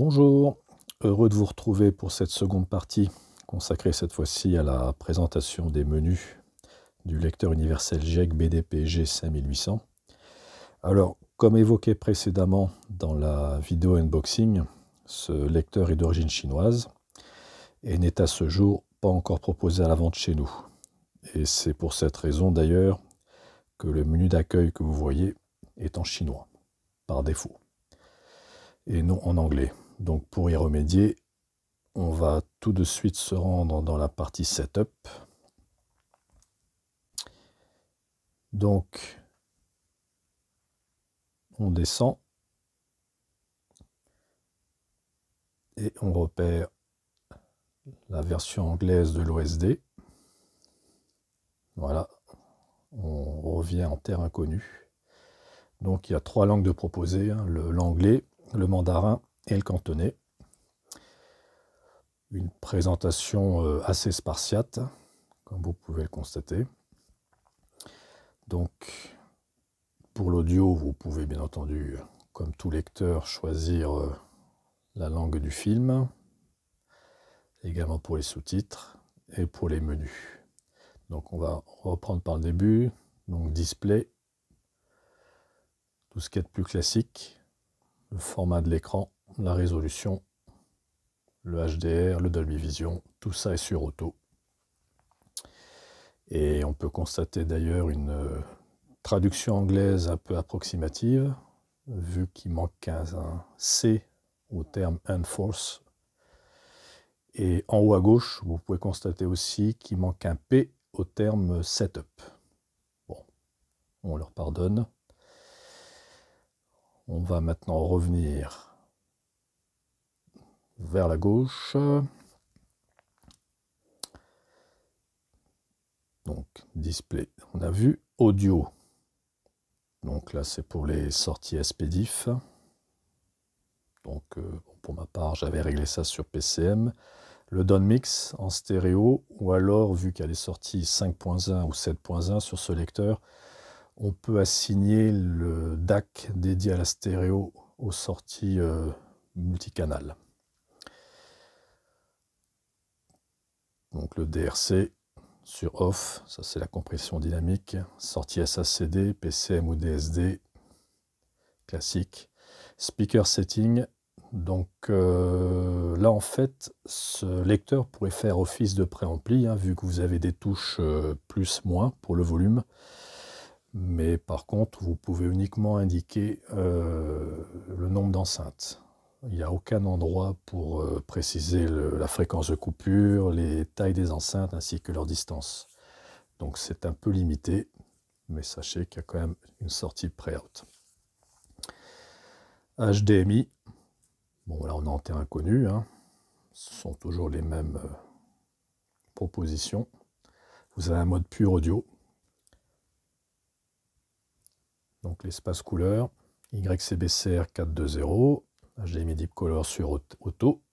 Bonjour, heureux de vous retrouver pour cette seconde partie consacrée cette fois-ci à la présentation des menus du lecteur universel GEC BDP G5800. Alors, comme évoqué précédemment dans la vidéo unboxing, ce lecteur est d'origine chinoise et n'est à ce jour pas encore proposé à la vente chez nous. Et c'est pour cette raison d'ailleurs que le menu d'accueil que vous voyez est en chinois, par défaut, et non en anglais. Donc pour y remédier, on va tout de suite se rendre dans la partie Setup. Donc, on descend et on repère la version anglaise de l'OSD. Voilà, on revient en terre inconnue. Donc il y a trois langues de proposées, hein, l'anglais, le mandarin et le cantonais. Une présentation assez spartiate, comme vous pouvez le constater. Donc, pour l'audio, vous pouvez bien entendu, comme tout lecteur, choisir la langue du film, également pour les sous-titres et pour les menus. Donc on va reprendre par le début, donc display, tout ce qui est de plus classique, le format de l'écran, la résolution, le HDR, le Dolby Vision, tout ça est sur auto. Et on peut constater d'ailleurs une traduction anglaise un peu approximative, vu qu'il manque un C au terme Enforce. Et en haut à gauche, vous pouvez constater aussi qu'il manque un P au terme Setup. Bon, on leur pardonne. On va maintenant revenir vers la gauche. Donc, display, on a vu audio. Donc là, c'est pour les sorties SPDIF. Donc, pour ma part, j'avais réglé ça sur PCM. Le down mix en stéréo, ou alors, vu qu'il y a les sorties 5.1 ou 7.1 sur ce lecteur, on peut assigner le DAC dédié à la stéréo aux sorties multicanal. Donc le DRC sur off, ça c'est la compression dynamique, sortie SACD, PCM ou DSD, classique. Speaker setting, donc là en fait ce lecteur pourrait faire office de préampli, hein, vu que vous avez des touches plus moins pour le volume, mais par contre vous pouvez uniquement indiquer le nombre d'enceintes. Il n'y a aucun endroit pour préciser la fréquence de coupure, les tailles des enceintes ainsi que leur distance. Donc c'est un peu limité, mais sachez qu'il y a quand même une sortie pré-out. HDMI, bon là on est en terrain connu, hein. Ce sont toujours les mêmes propositions. Vous avez un mode pur audio, donc l'espace couleur, YCBCR 420, HDMI Deep Color sur auto,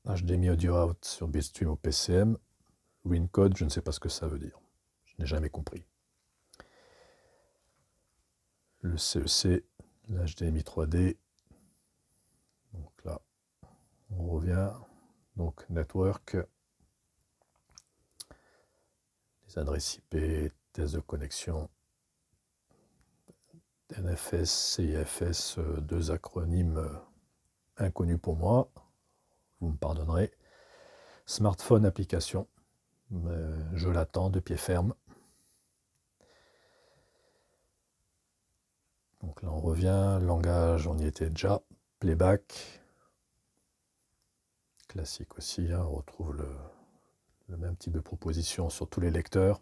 HDMI Audio Out sur Bitstream ou PCM, WinCode, je ne sais pas ce que ça veut dire, je n'ai jamais compris. Le CEC, l'HDMI 3D, donc là on revient, donc Network, les adresses IP, tests de connexion, NFS, CIFS, deux acronymes inconnus pour moi, vous me pardonnerez. Smartphone application, je l'attends de pied ferme. Donc là on revient, langage on y était déjà, playback, classique aussi, hein, on retrouve le même type de proposition sur tous les lecteurs.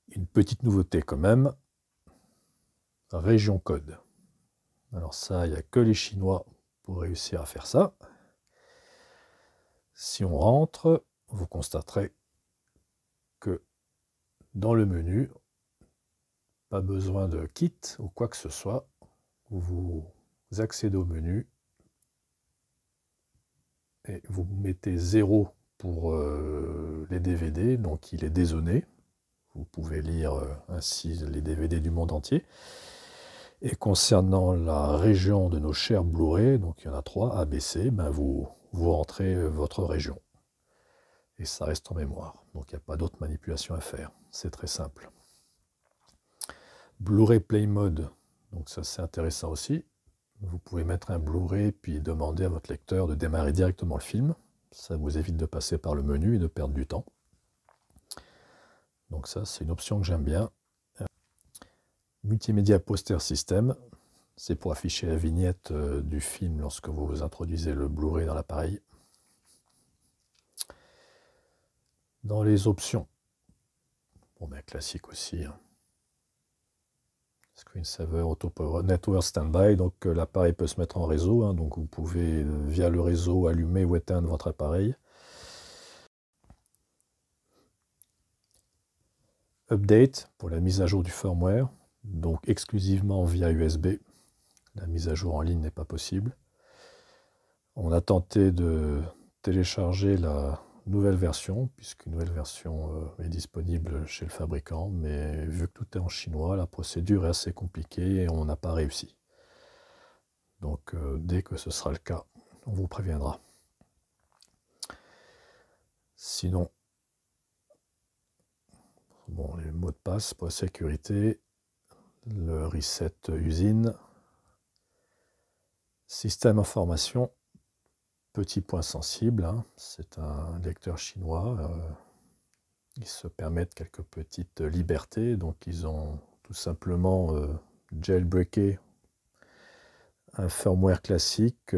Une petite nouveauté quand même, région code. Alors ça, il n'y a que les Chinois pour réussir à faire ça. Si on rentre, vous constaterez que dans le menu, pas besoin de kit ou quoi que ce soit, vous accédez au menu et vous mettez 0 pour les DVD, donc il est dézoné. Vous pouvez lire ainsi les DVD du monde entier. Et concernant la région de nos chers Blu-ray, donc il y en a 3, A, B, C, ben vous rentrez votre région. Et ça reste en mémoire. Donc il n'y a pas d'autre manipulation à faire. C'est très simple. Blu-ray Play Mode, donc ça c'est intéressant aussi. Vous pouvez mettre un Blu-ray puis demander à votre lecteur de démarrer directement le film. Ça vous évite de passer par le menu et de perdre du temps. Donc ça c'est une option que j'aime bien. Multimédia Poster System, c'est pour afficher la vignette du film lorsque vous introduisez le Blu-ray dans l'appareil. Dans les options, bon ben classique aussi, hein. Screensaver, Auto Power, Network Standby, donc l'appareil peut se mettre en réseau, hein, donc vous pouvez via le réseau allumer ou éteindre votre appareil. Update pour la mise à jour du firmware, donc exclusivement via USB. La mise à jour en ligne n'est pas possible. On a tenté de télécharger la nouvelle version, puisqu'une nouvelle version est disponible chez le fabricant, mais vu que tout est en chinois, la procédure est assez compliquée et on n'a pas réussi. Donc dès que ce sera le cas, on vous préviendra. Sinon, bon, les mots de passe pour la sécurité, le reset usine, système information, petit point sensible, hein, c'est un lecteur chinois, ils se permettent quelques petites libertés, donc ils ont tout simplement jailbreaké un firmware classique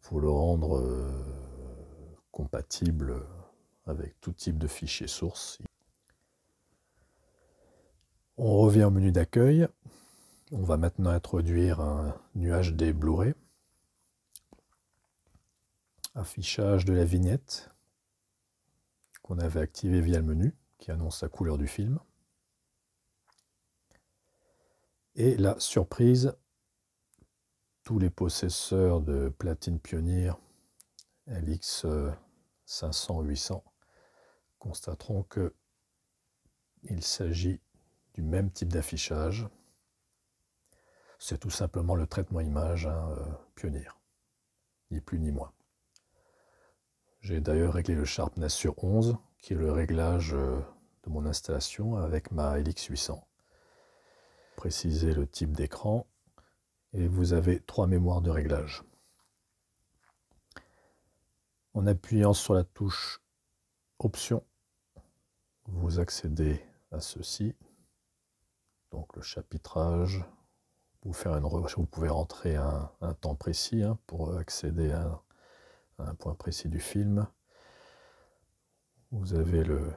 pour le rendre compatible avec tout type de fichiers source. On revient au menu d'accueil. On va maintenant introduire un UHD Blu-ray. Affichage de la vignette qu'on avait activé via le menu qui annonce la couleur du film. Et la surprise, tous les possesseurs de platine Pioneer LX 500-800 constateront que il s'agit du même type d'affichage. C'est tout simplement le traitement image Pioneer, ni plus ni moins. J'ai d'ailleurs réglé le Sharpness sur 11, qui est le réglage de mon installation avec ma LX800. Précisez le type d'écran et vous avez 3 mémoires de réglage. En appuyant sur la touche Options, vous accédez à ceci. Donc le chapitrage, vous pouvez rentrer un temps précis pour accéder à un point précis du film. Vous avez le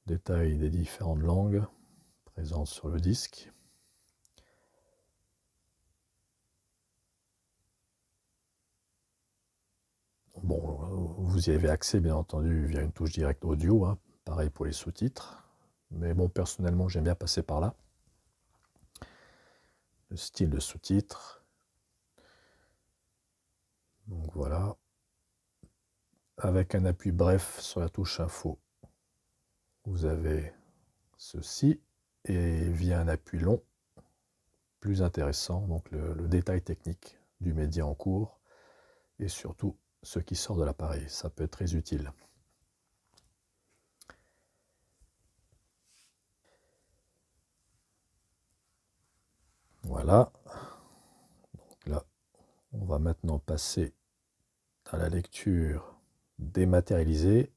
détail des différentes langues présentes sur le disque. Bon, vous y avez accès bien entendu via une touche directe audio, pareil pour les sous-titres. Mais bon, personnellement, j'aime bien passer par là. Le style de sous-titres. Donc voilà. Avec un appui bref sur la touche info, vous avez ceci. Et via un appui long, plus intéressant, donc le détail technique du média en cours et surtout ce qui sort de l'appareil. Ça peut être très utile. Voilà. Donc là, on va maintenant passer à la lecture dématérialisée.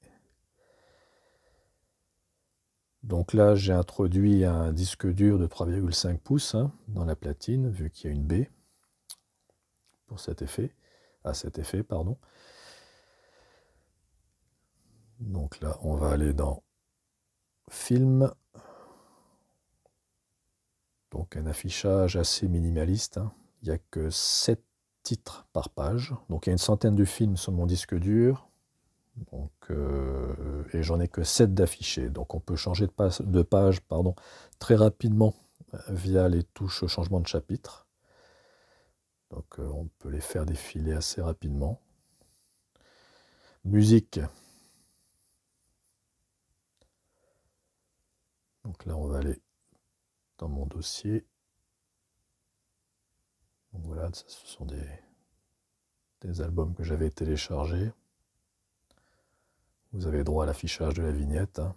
Donc là, j'ai introduit un disque dur de 3,5 pouces dans la platine, vu qu'il y a une baie pour cet effet, pardon. Donc là, on va aller dans Film. Donc un affichage assez minimaliste. Il n'y a que 7 titres par page. Donc il y a une centaine de films sur mon disque dur. Donc, et j'en ai que 7 d'affichés. Donc on peut changer de page très rapidement via les touches changement de chapitre. Donc on peut les faire défiler assez rapidement. Musique. Donc là on va aller dans mon dossier. Donc voilà, ce sont des albums que j'avais téléchargés. Vous avez droit à l'affichage de la vignette, hein,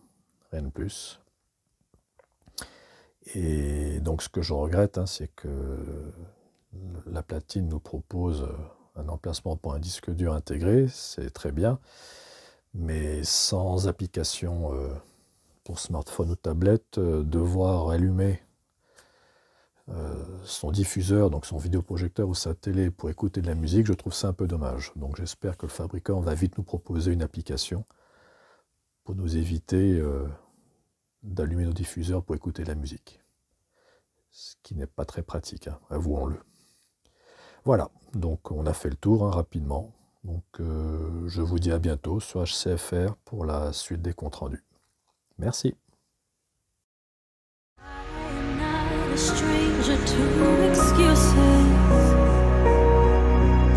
rien de plus. Et donc ce que je regrette, hein, c'est que la platine nous propose un emplacement pour un disque dur intégré, c'est très bien, mais sans application pour smartphone ou tablette, devoir allumer son diffuseur, donc son vidéoprojecteur ou sa télé pour écouter de la musique, je trouve ça un peu dommage. Donc j'espère que le fabricant va vite nous proposer une application pour nous éviter d'allumer nos diffuseurs pour écouter de la musique. Ce qui n'est pas très pratique, hein, avouons-le. Voilà, donc on a fait le tour hein, rapidement. Donc je vous dis à bientôt sur HCFR pour la suite des comptes rendus. Merci. Stranger to excuses,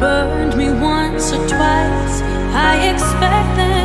burned me once or twice. I expect them.